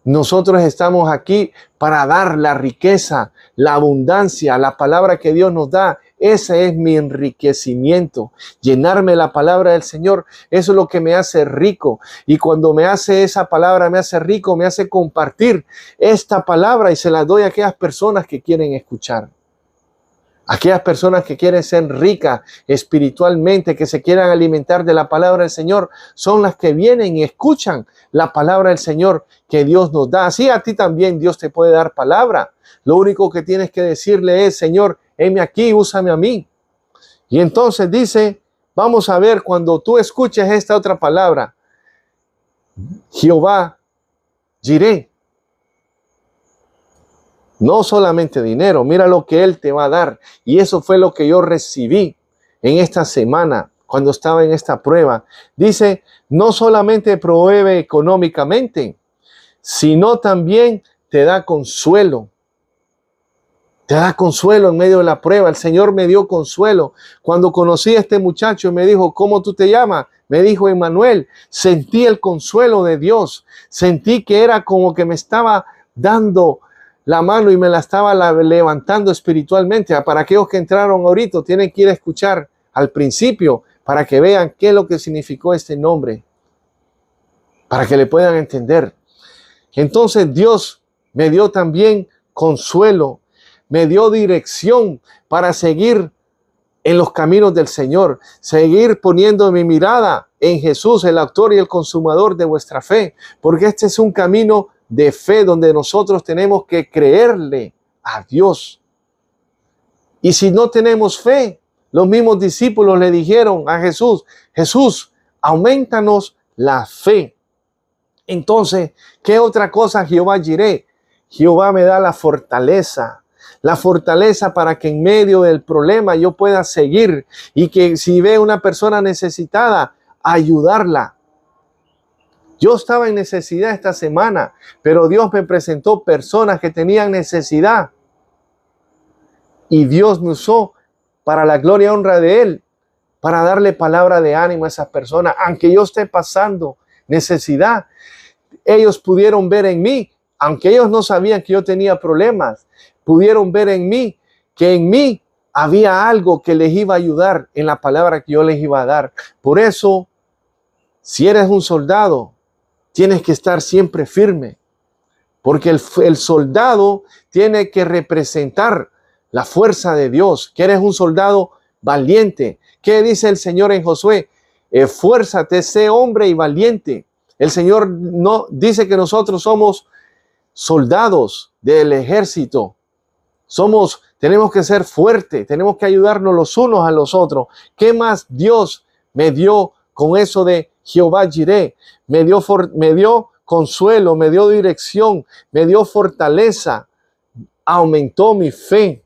Nosotros estamos aquí para dar la riqueza, la abundancia, la palabra que Dios nos da. Ese es mi enriquecimiento. Llenarme la palabra del Señor, eso es lo que me hace rico. Y cuando me hace esa palabra, me hace rico, me hace compartir esta palabra y se la doy a aquellas personas que quieren escuchar. Aquellas personas que quieren ser ricas espiritualmente, que se quieran alimentar de la palabra del Señor, son las que vienen y escuchan la palabra del Señor que Dios nos da. Así a ti también Dios te puede dar palabra. Lo único que tienes que decirle es, Señor, heme aquí, úsame a mí. Y entonces dice, vamos a ver cuando tú escuches esta otra palabra, Jehová Jireh. No solamente dinero, mira lo que Él te va a dar. Y eso fue lo que yo recibí en esta semana, cuando estaba en esta prueba. Dice, no solamente provee económicamente, sino también te da consuelo. Te da consuelo en medio de la prueba. El Señor me dio consuelo. Cuando conocí a este muchacho, me dijo, ¿cómo tú te llamas? Me dijo Emmanuel. Sentí el consuelo de Dios. Sentí que era como que me estaba dando la mano y me la estaba levantando espiritualmente. Para aquellos que entraron ahorita, tienen que ir a escuchar al principio para que vean qué es lo que significó este nombre, para que le puedan entender. Entonces Dios me dio también consuelo, me dio dirección para seguir en los caminos del Señor, seguir poniendo mi mirada en Jesús, el autor y el consumador de vuestra fe, porque este es un camino de fe donde nosotros tenemos que creerle a Dios. Y si no tenemos fe, los mismos discípulos le dijeron a Jesús, Jesús, aumentanos la fe. Entonces, ¿qué otra cosa Jehová Jireh? Jehová me da la fortaleza para que en medio del problema yo pueda seguir y que si ve una persona necesitada, ayudarla. Yo estaba en necesidad esta semana, pero Dios me presentó personas que tenían necesidad. Y Dios me usó para la gloria y honra de Él, para darle palabra de ánimo a esas personas. Aunque yo esté pasando necesidad, ellos pudieron ver en mí, aunque ellos no sabían que yo tenía problemas, pudieron ver en mí que en mí había algo que les iba a ayudar en la palabra que yo les iba a dar. Por eso, si eres un soldado, tienes que estar siempre firme, porque el soldado tiene que representar la fuerza de Dios, que eres un soldado valiente. ¿Qué dice el Señor en Josué? Esfuérzate, sé hombre y valiente. El Señor no dice que nosotros somos soldados del ejército. Tenemos que ser fuertes, tenemos que ayudarnos los unos a los otros. ¿Qué más Dios me dio con eso de Jehová Jireh? Me dio consuelo, me dio dirección, me dio fortaleza, aumentó mi fe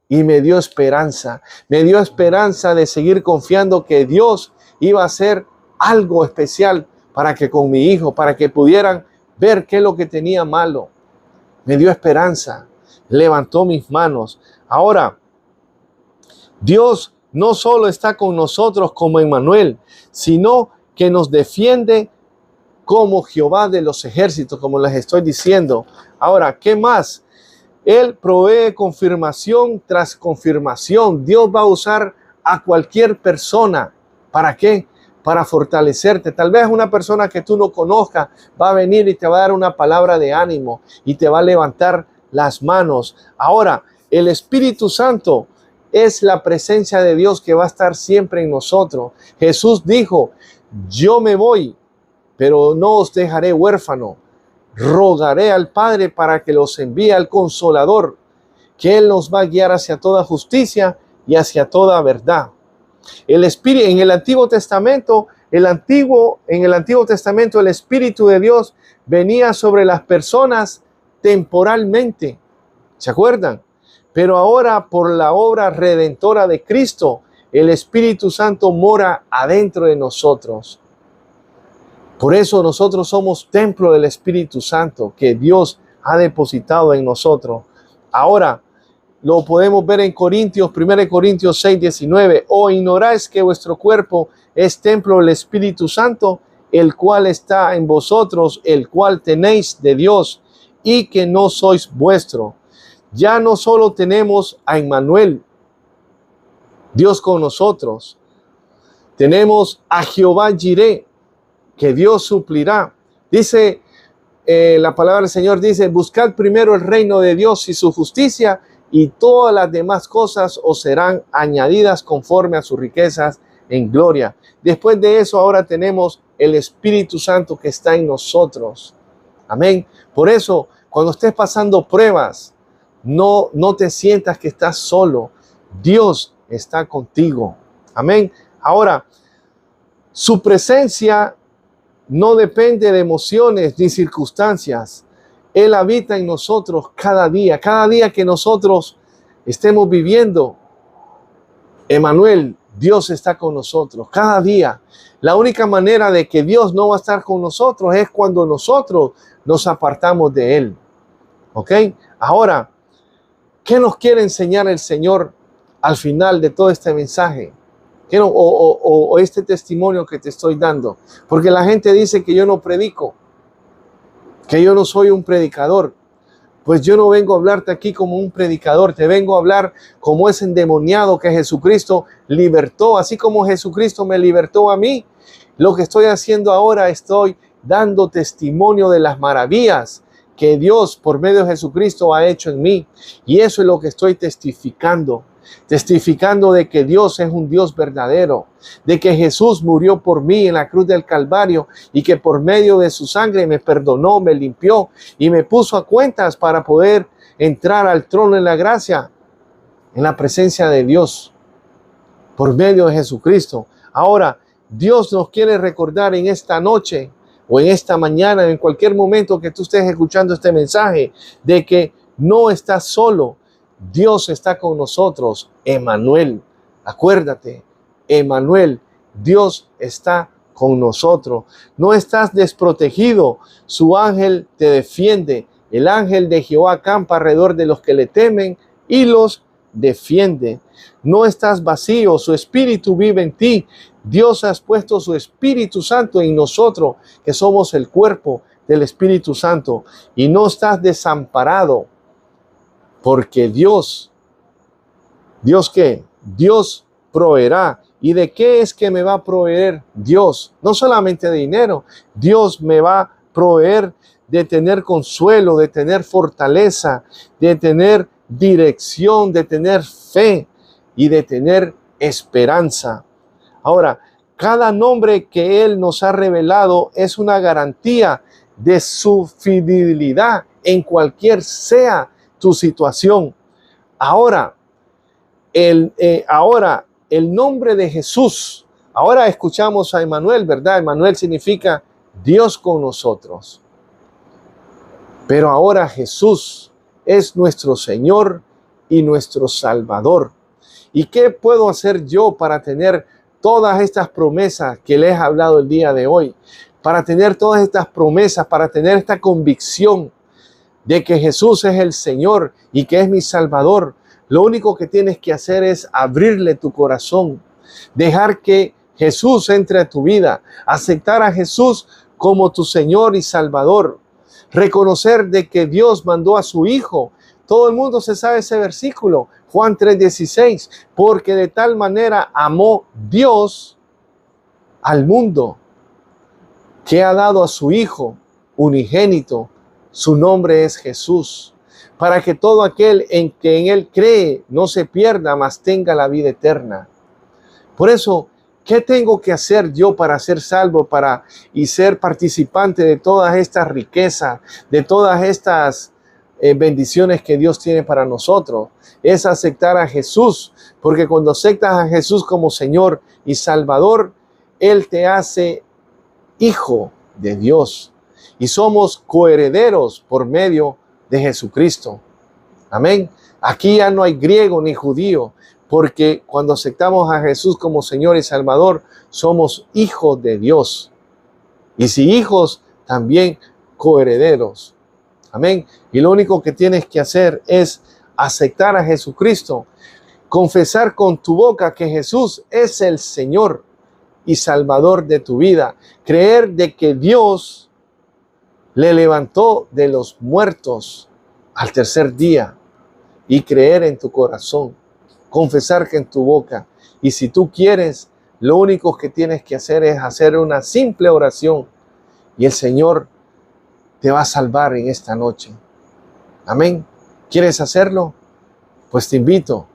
y me dio esperanza. Me dio esperanza de seguir confiando que Dios iba a hacer algo especial para que con mi hijo, para que pudieran ver qué es lo que tenía malo. Me dio esperanza, levantó mis manos. Ahora, Dios no solo está con nosotros como Emmanuel, sino que nos defiende como Jehová de los ejércitos, como les estoy diciendo. Ahora, ¿qué más? Él provee confirmación tras confirmación. Dios va a usar a cualquier persona. ¿Para qué? Para fortalecerte. Tal vez una persona que tú no conozcas va a venir y te va a dar una palabra de ánimo y te va a levantar las manos. Ahora, el Espíritu Santo es la presencia de Dios que va a estar siempre en nosotros. Jesús dijo, yo me voy, pero no os dejaré huérfano. Rogaré al Padre para que los envíe al Consolador, que Él nos va a guiar hacia toda justicia y hacia toda verdad. El Espíritu, en el Antiguo Testamento, el Espíritu de Dios venía sobre las personas temporalmente. ¿Se acuerdan? Pero ahora, por la obra redentora de Cristo, el Espíritu Santo mora adentro de nosotros. Por eso nosotros somos templo del Espíritu Santo que Dios ha depositado en nosotros. Ahora lo podemos ver en 1 Corintios 6, 19. ¿O ignoráis que vuestro cuerpo es templo del Espíritu Santo, el cual está en vosotros, el cual tenéis de Dios, y que no sois vuestro? Ya no solo tenemos a Emmanuel, Dios con nosotros. Tenemos a Jehová Jireh, que Dios suplirá. Dice la palabra del Señor, dice, buscad primero el reino de Dios y su justicia, y todas las demás cosas os serán añadidas conforme a sus riquezas en gloria. Después de eso, ahora tenemos el Espíritu Santo que está en nosotros. Amén. Por eso, cuando estés pasando pruebas, no te sientas que estás solo. Dios está contigo. Amén. Ahora, su presencia no depende de emociones ni circunstancias. Él habita en nosotros cada día que nosotros estemos viviendo. Emmanuel, Dios está con nosotros cada día. La única manera de que Dios no va a estar con nosotros es cuando nosotros nos apartamos de Él. ¿Ok? Ahora, ¿qué nos quiere enseñar el Señor al final de todo este mensaje? O este testimonio que te estoy dando. Porque la gente dice que yo no predico, que yo no soy un predicador. Pues yo no vengo a hablarte aquí como un predicador, te vengo a hablar como ese endemoniado que Jesucristo libertó, así como Jesucristo me libertó a mí. Lo que estoy haciendo ahora, estoy dando testimonio de las maravillas que Dios por medio de Jesucristo ha hecho en mí. Y eso es lo que estoy testificando de que Dios es un Dios verdadero, de que Jesús murió por mí en la cruz del Calvario y que por medio de su sangre me perdonó, me limpió y me puso a cuentas para poder entrar al trono en la gracia, en la presencia de Dios, por medio de Jesucristo. Ahora, Dios nos quiere recordar en esta noche o en esta mañana, en cualquier momento que tú estés escuchando este mensaje, de que no estás solo. Dios está con nosotros, Emmanuel. Acuérdate, Emmanuel, Dios está con nosotros. No estás desprotegido, su ángel te defiende. El ángel de Jehová acampa alrededor de los que le temen y los defiende. No estás vacío, su espíritu vive en ti. Dios ha puesto su Espíritu Santo en nosotros, que somos el cuerpo del Espíritu Santo. Y no estás desamparado. Porque Dios ¿qué? Dios proveerá. ¿Y de qué es que me va a proveer Dios? No solamente de dinero. Dios me va a proveer de tener consuelo, de tener fortaleza, de tener dirección, de tener fe y de tener esperanza. Ahora, cada nombre que Él nos ha revelado es una garantía de su fidelidad en cualquier sea tu situación. Ahora el nombre de Jesús, ahora escuchamos a Emmanuel, ¿verdad? Emmanuel significa Dios con nosotros. Pero ahora Jesús es nuestro Señor y nuestro Salvador. ¿Y qué puedo hacer yo para tener todas estas promesas que les he hablado el día de hoy? Para tener todas estas promesas, para tener esta convicción de que Jesús es el Señor y que es mi Salvador. Lo único que tienes que hacer es abrirle tu corazón, dejar que Jesús entre a tu vida, aceptar a Jesús como tu Señor y Salvador, reconocer de que Dios mandó a su Hijo. Todo el mundo se sabe ese versículo, Juan 3:16, porque de tal manera amó Dios al mundo, que ha dado a su Hijo unigénito, su nombre es Jesús, para que todo aquel en que en Él cree no se pierda, mas tenga la vida eterna. Por eso, ¿qué tengo que hacer yo para ser salvo y ser participante de todas estas riquezas, de todas estas bendiciones que Dios tiene para nosotros? Es aceptar a Jesús, porque cuando aceptas a Jesús como Señor y Salvador, Él te hace hijo de Dios y somos coherederos por medio de Jesucristo. Amén. Aquí ya no hay griego ni judío, porque cuando aceptamos a Jesús como Señor y Salvador, somos hijos de Dios. Y si hijos, también coherederos. Amén. Y lo único que tienes que hacer es aceptar a Jesucristo, confesar con tu boca que Jesús es el Señor y Salvador de tu vida, creer de que Dios le levantó de los muertos al tercer día y creer en tu corazón, confesar que en tu boca. Y si tú quieres, lo único que tienes que hacer es hacer una simple oración y el Señor te va a salvar en esta noche. Amén. ¿Quieres hacerlo? Pues te invito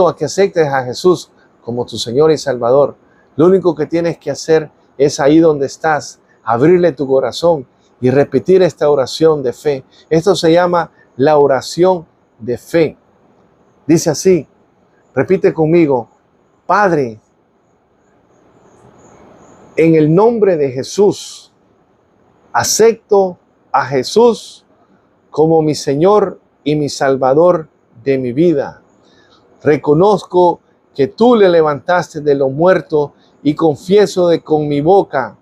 a que aceptes a Jesús como tu Señor y Salvador. Lo único que tienes que hacer es ahí donde estás, abrirle tu corazón y repetir esta oración de fe. Esto se llama la oración de fe. Dice así, repite conmigo: Padre, en el nombre de Jesús, acepto a Jesús como mi Señor y mi Salvador de mi vida. Reconozco que tú le levantaste de los muertos y confieso con mi boca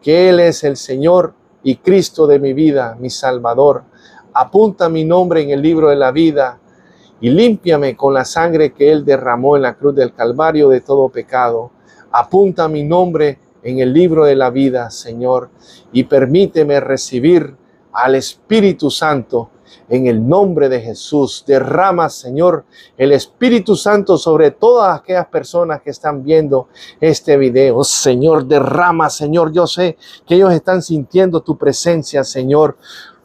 que Él es el Señor y Cristo de mi vida, mi Salvador. Apunta mi nombre en el libro de la vida y límpiame con la sangre que Él derramó en la cruz del Calvario de todo pecado. Apunta mi nombre en el libro de la vida, Señor, y permíteme recibir al Espíritu Santo. En el nombre de Jesús, derrama, Señor, el Espíritu Santo sobre todas aquellas personas que están viendo este video. Señor, derrama, Señor. Yo sé que ellos están sintiendo tu presencia, Señor.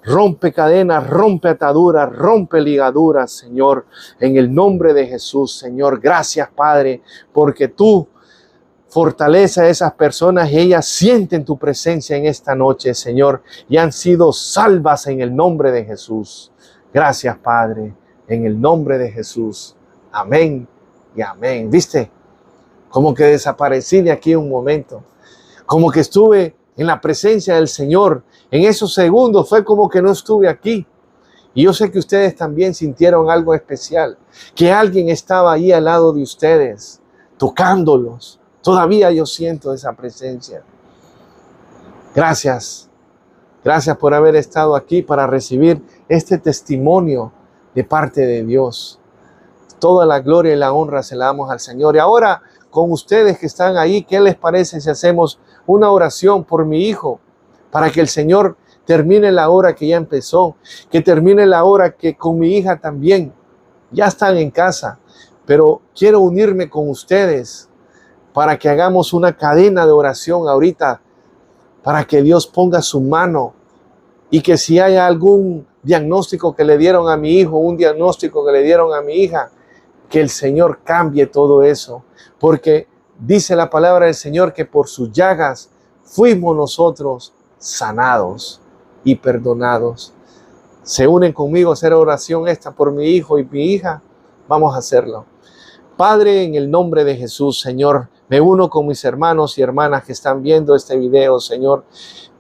Rompe cadenas, rompe ataduras, rompe ligaduras, Señor. En el nombre de Jesús, Señor. Gracias, Padre, porque tú fortalece a esas personas y ellas sienten tu presencia en esta noche, Señor, y han sido salvas en el nombre de Jesús. Gracias, Padre, en el nombre de Jesús. Amén y amén. ¿Viste? Como que desaparecí de aquí un momento. Como que estuve en la presencia del Señor. En esos segundos fue como que no estuve aquí. Y yo sé que ustedes también sintieron algo especial. Que alguien estaba ahí al lado de ustedes, tocándolos. Todavía yo siento esa presencia. Gracias. Gracias por haber estado aquí para recibir este testimonio de parte de Dios. Toda la gloria y la honra se la damos al Señor. Y ahora, con ustedes que están ahí, ¿qué les parece si hacemos una oración por mi hijo? Para que el Señor termine la obra que ya empezó. Que termine la obra que con mi hija también. Ya están en casa. Pero quiero unirme con ustedes para que hagamos una cadena de oración ahorita, para que Dios ponga su mano y que si hay algún diagnóstico que le dieron a mi hijo, un diagnóstico que le dieron a mi hija, que el Señor cambie todo eso, porque dice la palabra del Señor que por sus llagas fuimos nosotros sanados y perdonados. ¿Se unen conmigo a hacer oración esta por mi hijo y mi hija? Vamos a hacerlo. Padre, en el nombre de Jesús, Señor, me uno con mis hermanos y hermanas que están viendo este video, Señor.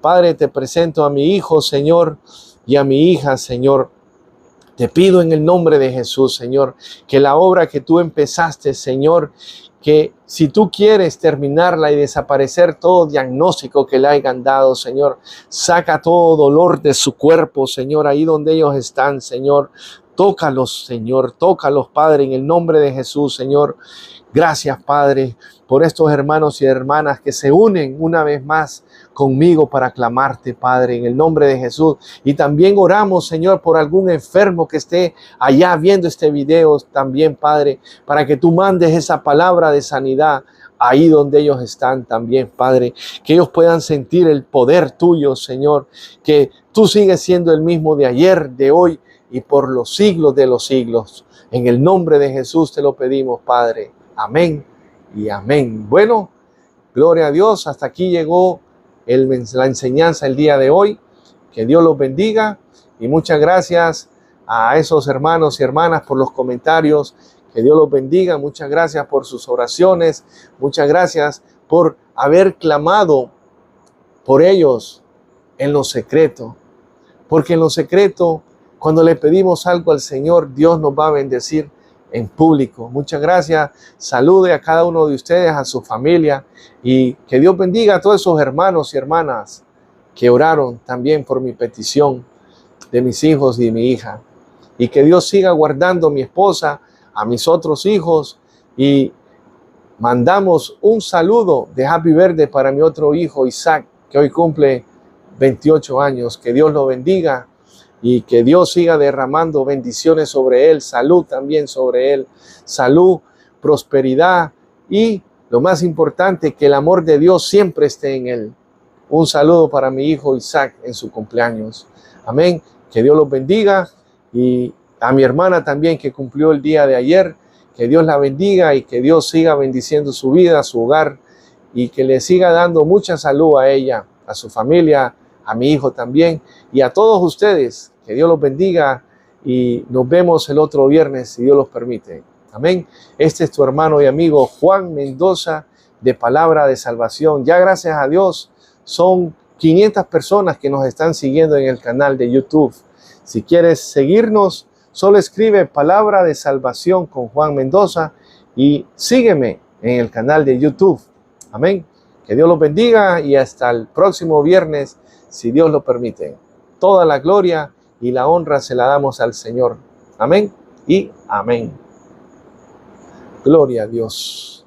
Padre, te presento a mi hijo, Señor, y a mi hija, Señor. Te pido en el nombre de Jesús, Señor, que la obra que tú empezaste, Señor, que si tú quieres terminarla y desaparecer todo diagnóstico que le hayan dado, Señor, saca todo dolor de su cuerpo, Señor, ahí donde ellos están, Señor. Tócalos, Señor, tócalos, Padre, en el nombre de Jesús, Señor. Gracias, Padre, por estos hermanos y hermanas que se unen una vez más conmigo para clamarte, Padre, en el nombre de Jesús. Y también oramos, Señor, por algún enfermo que esté allá viendo este video también, Padre, para que tú mandes esa palabra de sanidad ahí donde ellos están también, Padre, que ellos puedan sentir el poder tuyo, Señor, que tú sigues siendo el mismo de ayer, de hoy y por los siglos de los siglos. En el nombre de Jesús te lo pedimos, Padre. Amén y amén. Bueno, gloria a Dios. Hasta aquí llegó la enseñanza el día de hoy. Que Dios los bendiga y muchas gracias a esos hermanos y hermanas por los comentarios. Que Dios los bendiga. Muchas gracias por sus oraciones. Muchas gracias por haber clamado por ellos en lo secreto. Porque en lo secreto, cuando le pedimos algo al Señor, Dios nos va a bendecir en público. Muchas gracias. Salude a cada uno de ustedes, a su familia, y que Dios bendiga a todos esos hermanos y hermanas que oraron también por mi petición de mis hijos y de mi hija. Y que Dios siga guardando a mi esposa, a mis otros hijos, y mandamos un saludo de Happy Birthday para mi otro hijo Isaac, que hoy cumple 28 años. Que Dios lo bendiga y que Dios siga derramando bendiciones sobre él, salud también sobre él, salud, prosperidad y lo más importante, que el amor de Dios siempre esté en él. Un saludo para mi hijo Isaac en su cumpleaños. Amén. Que Dios los bendiga, y a mi hermana también que cumplió el día de ayer, que Dios la bendiga y que Dios siga bendiciendo su vida, su hogar, y que le siga dando mucha salud a ella, a su familia, a mi hijo también, y a todos ustedes. Que Dios los bendiga y nos vemos el otro viernes, si Dios los permite. Amén. Este es tu hermano y amigo Juan Mendoza de Palabra de Salvación. Ya gracias a Dios son 500 personas que nos están siguiendo en el canal de YouTube. Si quieres seguirnos, solo escribe Palabra de Salvación con Juan Mendoza y sígueme en el canal de YouTube. Amén. Que Dios los bendiga y hasta el próximo viernes, si Dios lo permite. Toda la gloria y la honra se la damos al Señor. Amén y amén. Gloria a Dios.